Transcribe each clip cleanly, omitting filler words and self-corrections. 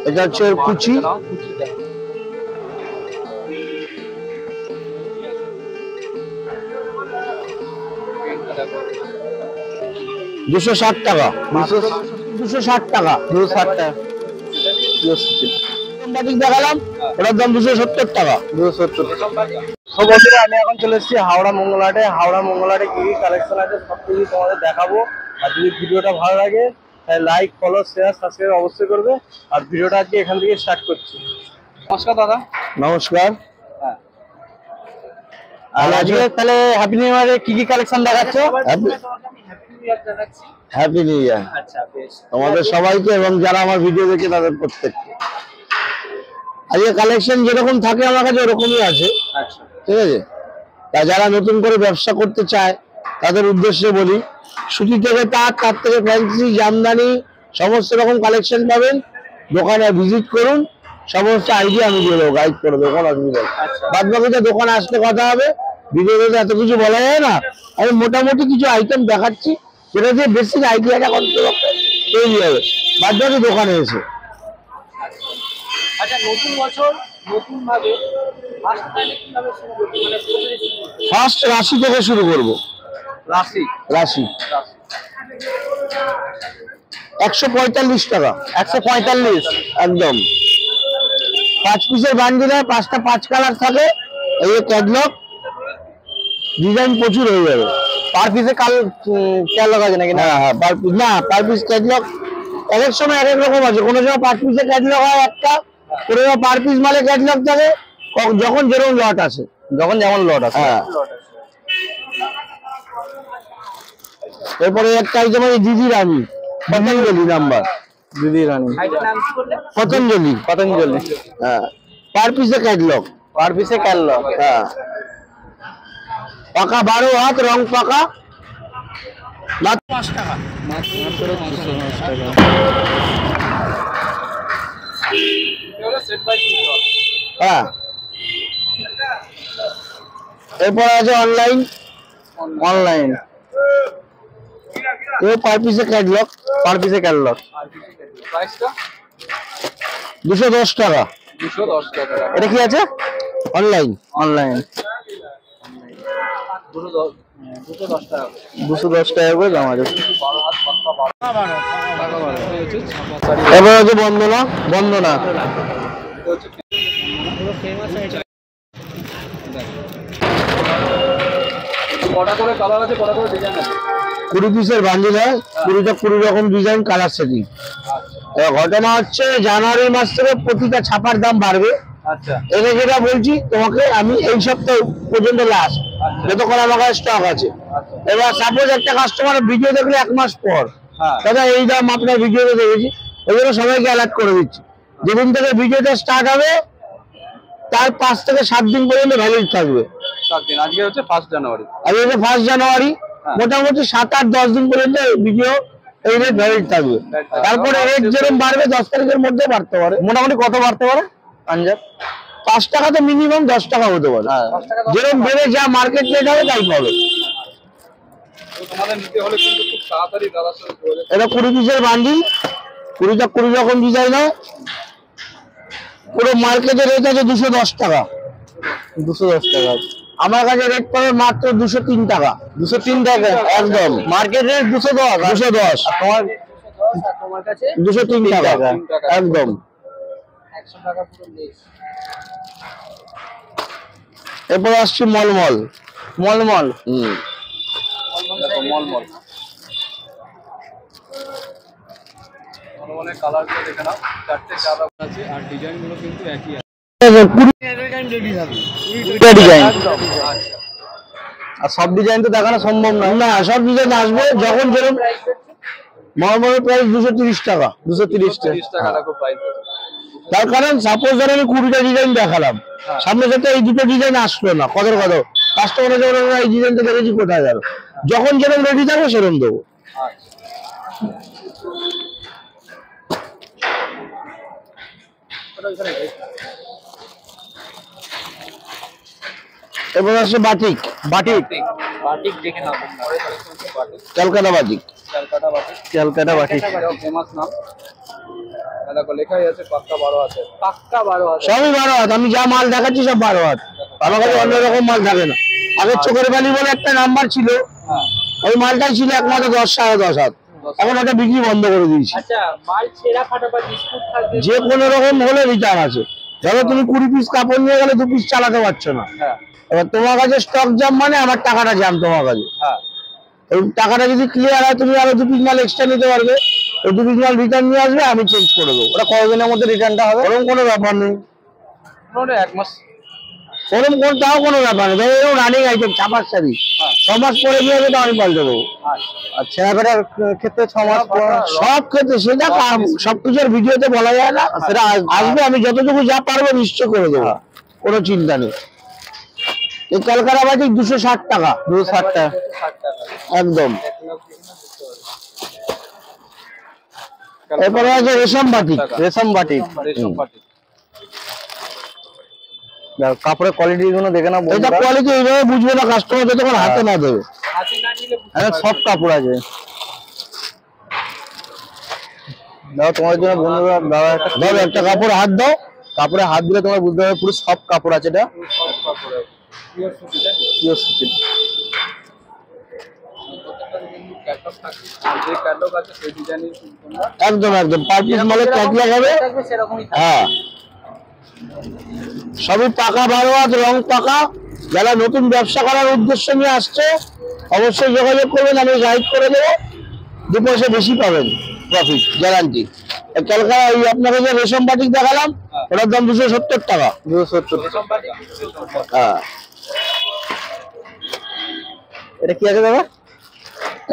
এটা হচ্ছে কুচি, 260 টাকা, 260 টাকা, 260 টাকা। বাটিক দেখালাম, ওটার দাম 270 টাকা, 270। তো বন্ধুরা, আমি এখন চলে এসেছি হাওড়া মঙ্গলহাটে। হাওড়া মঙ্গলহাটে কি কি কালেকশন আছে সব কিছু তোমাদের দেখাবো। আর যদি ভিডিওটা ভালো লাগে তাহলে লাইক, ফলো, শেয়ার, সাবস্ক্রাইব অবশ্যই করবে। আর ভিডিওটা আজকে এখান থেকে স্টার্ট করছি। নমস্কার দাদা। নমস্কার। হ্যাঁ, আর আজকে তাহলে হ্যাপি নিউ ইয়ারে কি কি কালেকশন দেখাচ্ছো? Happy new year. আচ্ছা, বেশ। তোমাদের সবাইকে এবং যারা আমার ভিডিও দেখে তাদের প্রত্যেককে। আজকে কালেকশন যেরকম থাকে আমার কাছে ওরকমই আছে। আচ্ছা, ঠিক আছে। তা যারা নতুন করে ব্যবসা করতে চায় তাদের উদ্দেশ্যে বলি, সুতি থেকে তার থেকে ফ্যান্সি, জামদানি সমস্ত রকম কালেকশন পাবেন। দোকানে ভিজিট করুন, সমস্ত আইডিয়া আমি দিয়ে দেবো, গাইড করে দেবো, কোনো অসুবিধা নেই। বাদ বাকিটা দোকানে আসলে কথা হবে। ভিডিওতে এত কিছু বলা যায় না। আমি মোটামুটি কিছু আইটেম দেখাচ্ছি, সেটা দিয়ে বেসিক আইডিয়াটা তৈরি হবে। বাদ বাকি দোকানে এসে। আচ্ছা, নতুন বছর নতুন ভাবে ফার্স্ট রাশি থেকে শুরু করবো। রাশি রাশি 145 টাকা, 145 একদম। 5 পিসের বান্ডিল হয়, 5টা 5 কালার থাকে। এই ক্যাটলগ ডিজাইন প্রচুর হয়ে যাবে। পার পিসে ক্যাটলগ আছে নাকি? হ্যাঁ হ্যাঁ, পার পিস ক্যাটলগ এক এক সময় এক এক রকম আছে। কোনো সময় 5 পিসের ক্যাটলগ হয় একটা, কোনো সময় পার পিস মালে ক্যাটলগ থাকে, যখন যেরকম লট আছে, যখন যেমন লট আছে। হ্যাঁ। এরপরে একটা আইটেম আছে দিদি রানী, পতঞ্জলি নাম্বার, দিদি রানী, পতঞ্জলি, পতঞ্জলি। হ্যাঁ, পার পিসে ক্যাটলগ, পার পিসে ক্যাটলগ। হ্যাঁ, পাকা 12 হাত, রং পাকা, মাত্র 5 টাকা, মাত্র 5 টাকা। হ্যাঁ। এরপর আছে অনলাইন, অনলাইন পার পিসে ক্যাটলগ, পার পিসে ক্যাটলগ। 210 টাকা, 210 টাকা। এটা কি আছে? অনলাইন, অনলাইন 210 টাকা, 210 টাকা করে দাম আছে। এবার হচ্ছে বন্দনা, বন্দনা কটা করে কালার আছে, কটা করে ডিজাইন আছে? 20 পিসের বান্ডিল হয়, 20টা 20 রকম ডিজাইন, কালার সেটিং। ঘটনা হচ্ছে জানুয়ারি মাস থেকে প্রতিটা ছাপার দাম বাড়বে। আচ্ছা, এটা যেটা বলছি তোমাকে, আমি এই সপ্তাহ পর্যন্ত লাস্ট, যতক্ষণ আমার কাছে স্টক আছে। এবার সাপোজ একটা কাস্টমার ভিডিও দেখলে 1 মাস পর, দাদা এই দাম আপনার ভিডিওতে দেখেছি, ওগুলো সবাইকে অ্যালার্ট করে দিচ্ছি। যেদিন থেকে ভিডিওটা স্টার্ট হবে তার 5 থেকে 7 দিন পর্যন্ত ভ্যালিড থাকবে। 7 দিন। আজকে হচ্ছে 1 জানুয়ারি। আজকে হচ্ছে 1 জানুয়ারি, মোটামুটি 7-8-10 দিন পর্যন্ত ভিডিও এই রেট ভ্যালিড থাকবে। তারপরে রেট যেরকম বাড়বে 10 তারিখের মধ্যে বাড়তে পারে। মোটামুটি কত বাড়তে পারে আঞ্জাদ? 5 টাকা তো মিনিমাম, 10 টাকা হতে পারে। যেরকম বেড়ে যা মার্কেট রেট হবে তাই পাবে। তোমাদের নিতে হলে কিন্তু খুব তাড়াতাড়ি দাদার সাথে যোগাযোগ। এটা 20 পিসের বান্ডিল, 20টা 20 রকম ডিজাইন হয়। পুরো মার্কেটের রেট আছে 210 টাকা, 210 টাকা। আমার কাছে রেট পাবে মাত্র 203 টাকা, 203 টাকা একদম। মার্কেট রেট 210, 210, তোমার কাছে 203 টাকা একদম। 100 টাকা পুরো লেস। এরপর আসছি মলমল, মলমল। দেখো মলমল, মলমলের কালারগুলো দেখে নাও। 4টে কালার আছে আর ডিজাইনগুলো কিন্তু একই আছে। 20টা ডিজাইন। আর সব ডিজাইন তো দেখানো সম্ভব না। না, সব ডিজাইন আসবে যখন যেরকম। মলমলের প্রাইস 230 টাকা, 230 টাকা রাখো প্রাইস। তার কারণ সাপোজ ধর আমি 20টা ডিজাইন দেখালাম, সামনে সাথে এই দুটো ডিজাইন আসলো না, কত কাস্টমার যখন এই ডিজাইনটা দেখেছি কোথায় গেল, যখন যেরকম রেডি থাকবে সেরকম দেবো। এবার আসছে বাটিক, বাটিক বাটিক দেখে নাও। Calcutta batik, Calcutta batik, Calcutta batik famous নাম। দেখো লেখাই আছে পাক্কা 12 আছে, পাক্কা 12 আছে, সবই 12 হাত। আমি যা মাল দেখাচ্ছি সব 12 হাত। আমার কাছে অন্যরকম মাল থাকে না। আগে চোখের বালি বলে একটা নাম্বার ছিল, ওই মালটাই ছিল একমাত্র 10 10.5 হাত। এখন ওটা বিক্রি বন্ধ করে দিয়েছি। আচ্ছা, মাল ছেঁড়া ফাটা বা ডিসপুট থাকবে, যে কোনো রকম হলে রিটার্ন আছে। ধরো তুমি 20 পিস কাপড় নিয়ে গেলে 2 পিস চালাতে পারছো না, এবার তোমার কাছে স্টক জাম মানে আমার টাকাটা জাম তোমার কাছে। এই টাকাটা যদি ক্লিয়ার হয় তুমি আরো 2 পিস মাল এক্সট্রা নিতে পারবে, ওই 2 পিস মাল রিটার্ন নিয়ে আসবে, আমি চেঞ্জ করে দেবো। ওটা কতদিনের মধ্যে রিটার্নটা হবে? ওরকম কোনো ব্যাপার নেই, মোটামুটি 1 মাস। ওরকম তাও কোনো ব্যাপার নেই। ধরো রানিং আইটেম ছাপার শাড়ি 6 মাস পরে নিয়ে আসবে, আমি পাল্টে দেবো। আচ্ছা ছেঁড়াফাটার ক্ষেত্রে 6 মাস পর সব ক্ষেত্রে সেটা সবকিছুর ভিডিওতে বলা যায় না, সেটা আসবে। আমি যতটুকু যা পারবো নিশ্চয় করে দেবো, কোনো চিন্তা নেই। এই ক্যালকাটা বাটিক 260 টাকা, 260 টাকা একদম। এরপরে আছে রেশম বাটিক। রেশম বাটিক, কাপড়ের কোয়ালিটি গুলো দেখে না, এটা কোয়ালিটি এইভাবে বুঝবে না কাস্টমার যতক্ষণ হাতে না দেবে। সব কাপড় আছে। দাও তোমার জন্য বন্ধুরা, দাও একটা কাপড় হাত দাও, কাপড়ে হাত দিলে তোমরা বুঝতে পারবে পুরো সব কাপড় আছে। এটা পিওর সুতি। একদম একদম পার পিস মালে ক্যাটলগ হবে। হ্যাঁ, সবই পাকা 12 হাত, রং পাকা। যারা নতুন ব্যবসা করার উদ্দেশ্য নিয়ে আসছে অবশ্যই যোগাযোগ করবেন, আমি গাইড করে দেবো। 2 পয়সা বেশি পাবেন, প্রফিট গ্যারান্টি। ক্যালকাটা ওই আপনাকে যে রেশম বাটিক দেখালাম, ওটার দাম 270 টাকা। 270। হ্যাঁ, এটা কি আছে দাদা?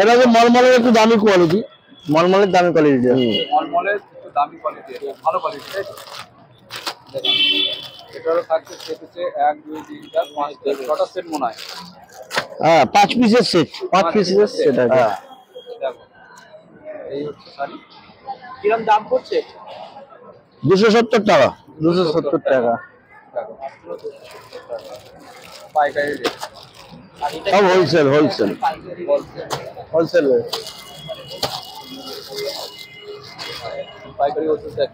এটা যে মলমলের একটু দামি কোয়ালিটি। মলমলের দামি কোয়ালিটি। মলমলের একটু দামি কোয়ালিটি, ভালো কোয়ালিটি, তাই তো? এটারও থাকছে সেট হচ্ছে 1 2 3 4 5 6টা সেট মনে হয়। হ্যাঁ, 5 পিসের সেট। 5 পিসের সেট আছে। হ্যাঁ, দেখো এই হচ্ছে শাড়ি, কিরকম দাম পড়ছে? 270 টাকা। 270 টাকা। দেখো পাইকারি রেট, সব হোলসেল হোলসেল। হোলসেল পাইকারি হচ্ছে দেখ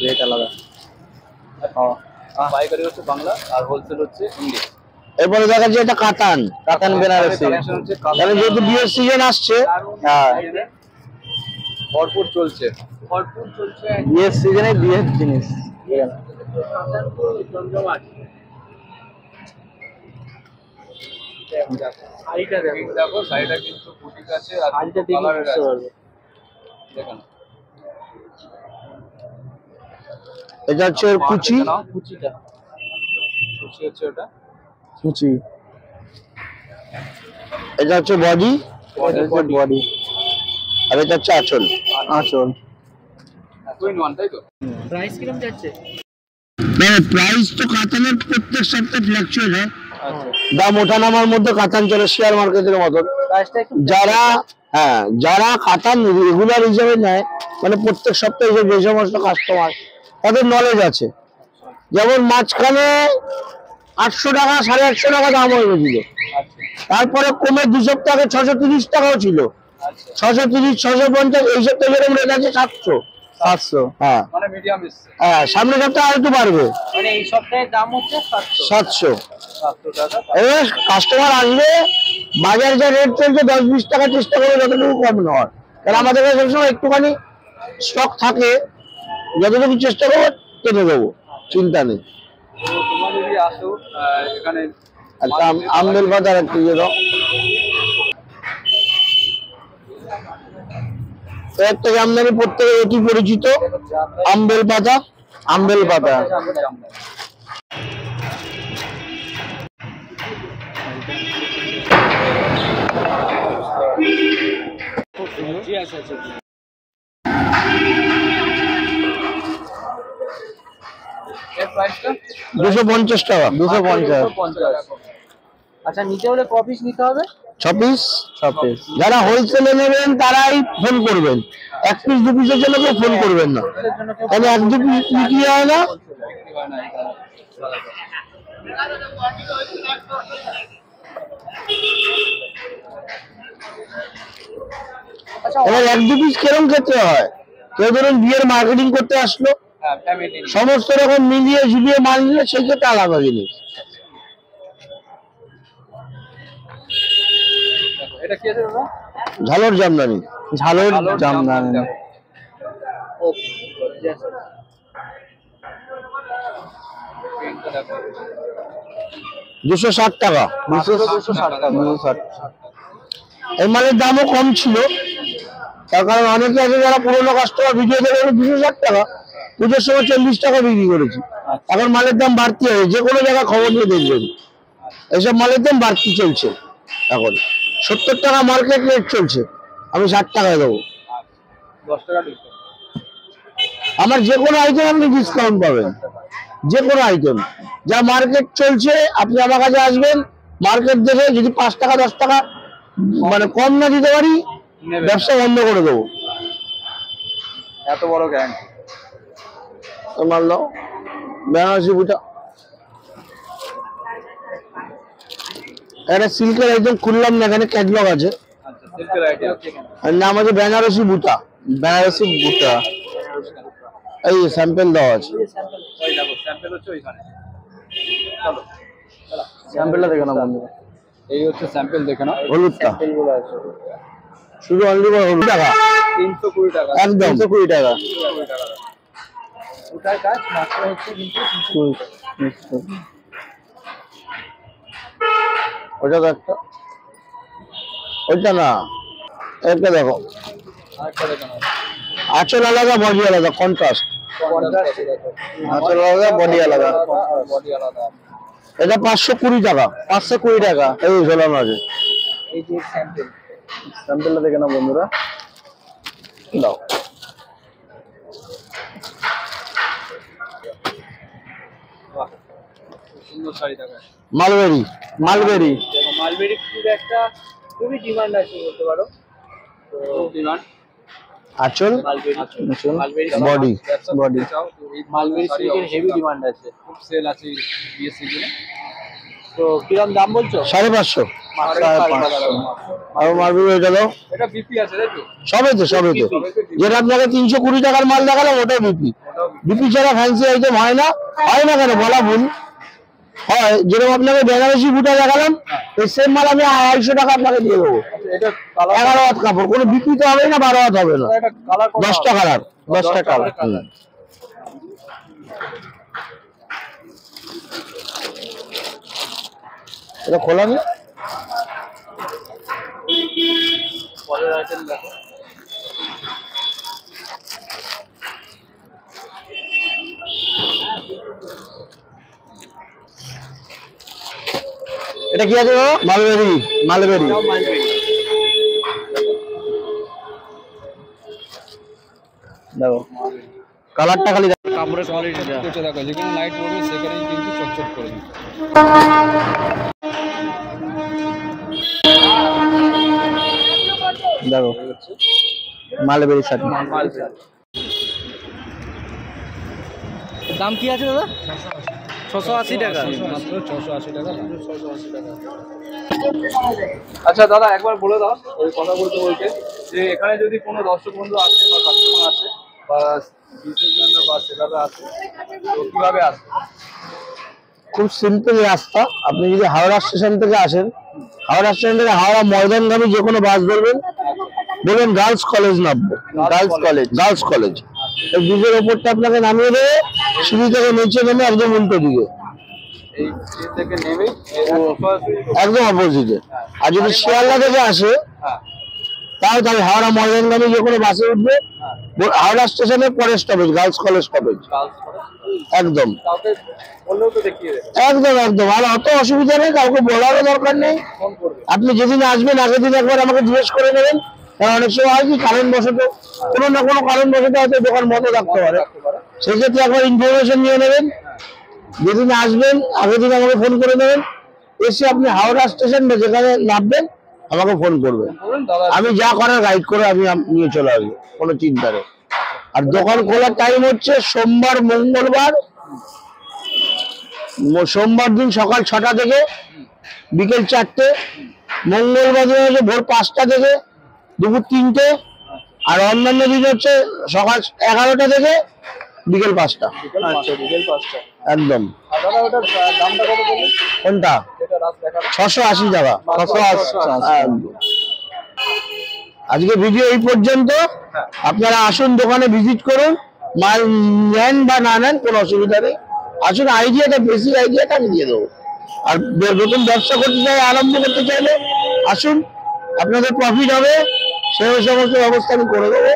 রেট আলাদা। পাইকারি হচ্ছে বাংলা আর হোলসেল হচ্ছে ইংলিশ। এরপরে দেখা যাচ্ছে এটা কাতান। কাতান বেনারসি। কালেকশন হচ্ছে তাহলে যেহেতু বিয়ের সিজন আসছে, হ্যাঁ, ভরপুর চলছে। বিয়ের সিজনে বিয়ের জিনিস। শাড়িটা দেখো, শাড়িটা কিন্তু বুটিক আছে আর শাড়িটা দেখে কালারের বুঝতে আছে। পারবে। দেখেন এটা হচ্ছে ওর কুচি। কুচিটা কুচি হচ্ছে ওটা, কুচি। এটা হচ্ছে বডি, বডি। আর এটা হচ্ছে আঁচল। আঁচল। 2 in 1, তাই তো? প্রাইস কিরকম যাচ্ছে? প্রাইস তো কাতানের প্রত্যেক সপ্তাহে ফ্ল্যাকচুয়েট হয়, আচ্ছা দাম ওঠানামার মধ্যে কাতান চলে শেয়ার মার্কেটের মতন। প্রাইসটা একটু যারা কাতান রেগুলার হিসেবে নেয়, মানে প্রত্যেক সপ্তাহে যে সমস্ত কাস্টমার, তাদের নলেজ আছে। যেমন মাঝখানে 800 টাকা 850 টাকা দাম হয়ে গেছিল, তারপরে কমে 2 সপ্তাহ আগে 630 টাকাও ছিল, 630 650, এই সপ্তাহে যেরকম রেট আছে 700। 700। হ্যাঁ মানে মিডিয়াম এসছে। হ্যাঁ, সামনের সপ্তাহে আর একটু বাড়বে, মানে এই সপ্তাহের দাম হচ্ছে 700। 700 টাকা। এবার কাস্টমার আসবে, বাজার যা রেট চলছে 10-20 টাকা চেষ্টা করে যতটুকু কম নেওয়ার, কারণ আমাদের কাছে সবসময় একটুখানি স্টক থাকে, যতটুকু চেষ্টা করবো কিনে দেবো, চিন্তা নেই। তো তোমরা যদি আসো এখানে একটা আমবেল বাজার একটু ইয়ে দাও, একটা জামদানি প্রত্যেকের অতি পরিচিত আমবেল পাতা। আমবেল পাতা এর প্রাইসটা 250 টাকা। 250। আচ্ছা, নিতে হলে ক পিস নিতে হবে? 6 পিস। 6 পিস। যারা হোলসেলে নেবেন তারাই ফোন করবেন, 1 পিস 2 পিসের জন্য কেউ ফোন করবেন না, তাহলে 1-2 পিস বিক্রি হয় না। বিক্রি হয় না এখানে। এবার 1-2 পিস কেরম ক্ষেত্রে হয়, কেউ ধরুন বিয়ের মার্কেটিং করতে আসলো, হ্যাঁ ফ্যামিলি। সমস্ত রকম মিলিয়ে ঝুলিয়ে মাল নিলে সেই ক্ষেত্রে আলাদা জিনিস। এটা কি আছে দাদা? ঝালর জামদানি। ঝালর জামদানি। ওকে यस। প্রিন্টটা দেখো 260 টাকা। 260 টাকা। 260। এই মালের দামও কম ছিল, তার কারণ অনেকে আছে যারা পুরোনো কাস্টমার ভিডিও দেখে 260 টাকা, পুজোর সময় 40 টাকা বিক্রি করেছি। এখন মালের দাম বাড়তি হয়েছে, যে কোনো জায়গায় খবর নিয়ে দেখবেন এইসব মালের দাম বাড়তি চলছে। এখন 70 টাকা মার্কেট রেট চলছে, আমি 60 টাকায় দেবো। 10 টাকা ডিসকাউন্ট। আমার যে কোনো আইটেম আপনি ডিসকাউন্ট পাবেন, যে কোনো আইটেম যা মার্কেট চলছে আপনি আমার কাছে আসবেন, মার্কেট দেখে যদি 5 টাকা 10 টাকা মানে কম না দিতে পারি নেবেন। ব্যবসা বন্ধ করে দেবো। এত বড় গ্যারান্টি। মানলো বেনারসি বুটা, একটা সিল্কের আইটেম খুললাম না, এখানে ক্যাটলগ আছে। আচ্ছা সিল্কের আইটেম। আর নাম আছে বেনারসি বুটা। বেনারসি বুটা। এই স্যাম্পল দেওয়া আছে। ওই দেখো স্যাম্পল হচ্ছে ওইখানে। চলো স্যাম্পলটা দেখে নাও বন্ধুরা। এই হচ্ছে স্যাম্পল দেখে নাও। হলুদটা স্যাম্পলগুলো আছে। শুধু অনলি হলুদ টাকা 320 টাকা। একদম। 320 টাকা। 320 টাকা। ওটার কাজ মাত্র হচ্ছে কিন্তু ওটা তো একটা, ওইটা না, একটা দেখো আরেকটা দেখে নাও। আঁচল আলাদা বডি আলাদা, কন্ট্রাস্ট। কন্ট্রাস্ট দেখো। আঁচল আলাদা বডি আলাদা। বডি আলাদা। এটা 520 টাকা। 520 টাকা। এই ঝোলানো আছে। এই যে স্যাম্পল। স্যাম্পলটা দেখে নাও বন্ধুরা। দাও বাহ সুন্দর শাড়ি দেখা। মালবেরি। মালবেরি। দেখো মালবেরি খুব একটা খুবই ডিমান্ড আছে বলতে পারো। তো ডিমান্ড আঁচল মালবেরি। আঁচল, মালবেরি body, body। মালবেরি সিল্কের হেভি ডিমান্ড আছে, খুব সেল আছে বিয়ের সিজনে। তো কিরকম দাম বলছো? 550। 550। আর মালবেরি ওইটা দাও। এটা বিপি আছে তাই তো? সবে তো যেটা আপনাকে 320 টাকার মাল দেখালাম ওটাই বিপি। বিপি ছাড়া ফ্যান্সি আইটেম হয় না। হয় না কেন বলা ভুল হয়, যেরকম আপনাকে বেনারসি বুটা দেখালাম এই সেম মাল আমি 250 টাকা আপনাকে দিয়ে দেবো। এটা কালার 11 হাত কাপড়, কোনো বিক্রি তো হবে না, 12 হাত হবে না। এটা কালার 10টা কালার। 10টা কালার। এটা খোলা নেই। পরের আইটেম দেখো। এটা কি আছে বাবা? মালবেরি। মালবেরি এটাও মালবেরি। দেখো কালারটা খালি দেখো, কাপড়ের কোয়ালিটিটা। করছে দেখো, যেখানে লাইট পড়বে সেখানেই কিন্তু চকচক করে দিবে। দেখো মালবেরি শাড়ি। দাম কি আছে দাদা? 680 টাকা। মাত্র 680 টাকা। আচ্ছা দাদা একবার বলে দাও ওই কথা বলতে বলতে যে এখানে যদি কোনো দর্শক বন্ধু আসে বা কাস্টমার আসে বা বিজনেসম্যান বা সেলাররা আসে তো কিভাবে আসবে? খুব সিম্পল রাস্তা। আপনি যদি হাওড়া স্টেশন থেকে আসেন, হাওড়া স্টেশন থেকে হাওড়া ময়দানগামী যে কোনো বাস ধরবেন, বলবেন গার্লস কলেজ নামবো। গার্লস কলেজ এই ব্রিজের ওপরটা আপনাকে নামিয়ে দেবে, সিঁড়ি থেকে নিচে নেমে একদম উল্টো দিকে, এই ট্রেন থেকে নেমেই একদম অপোজিটে। আর যদি শিয়ালদা থেকে আসে হ্যাঁ তাহলে হাওড়া ময়দানগামী যে কোনো বাসে উঠবে, হাওড়া স্টেশনের পরের stoppage girls college stoppage, girls একদম কাউকে বললেও তো দেখিয়ে দেবে, একদম একদম। আর অত অসুবিধা নেই, কাউকে বলারও দরকার নেই। ফোন করবে। আপনি যেদিন আসবেন আগের দিন একবার আমাকে জিজ্ঞেস করে নেবেন, কারণ অনেক সময় হয় কি কারণবশত কোনো না কোনো কারণবশত হয়তো দোকান বন্ধ থাকতে পারে, সেক্ষেত্রে একবার ইনফরমেশন নিয়ে নেবেন। যেদিন আসবেন আগের দিন আমাকে ফোন করে নেবেন, এসে আপনি হাওড়া স্টেশন বা যেখানে নামবেন আমাকে ফোন করবেন, বলুন দাদা আমি যা করার গাইড করে আমি নিয়ে চলে আসবো, কোনো চিন্তা নেই। আর দোকান খোলার টাইম হচ্ছে সোমবার মঙ্গলবার, সোমবার দিন সকাল 6টা থেকে বিকেল 4টে, মঙ্গলবার দিন হচ্ছে ভোর 5টা থেকে দুপুর 3টে, আর অন্যান্য দিন হচ্ছে সকাল 11টা থেকে বিকেল 5টা। আচ্ছা বিকেল 5টা। একদম। আর দাদা ওটার দামটা কত বললেন? কোনটা? যেটা রাত দেখানো 680 টাকা। 680 একদম। আজকে ভিডিও এই পর্যন্ত। আপনারা আসুন, দোকানে ভিজিট করুন, মাল নেন বা না নেন কোনো অসুবিধা নেই। আসুন, আইডিয়াটা বেশি আইডিয়াটা আমি দিয়ে দেবো। আর নতুন ব্যবসা করতে চাই, আরম্ভ করতে চাইলে আসুন, আপনাদের প্রফিট হবে সেই সমস্ত ব্যবস্থা আমি করে দেবো,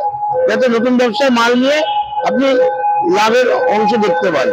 যাতে নতুন ব্যবসায় মাল নিয়ে আপনি লাভের অংশ দেখতে পান।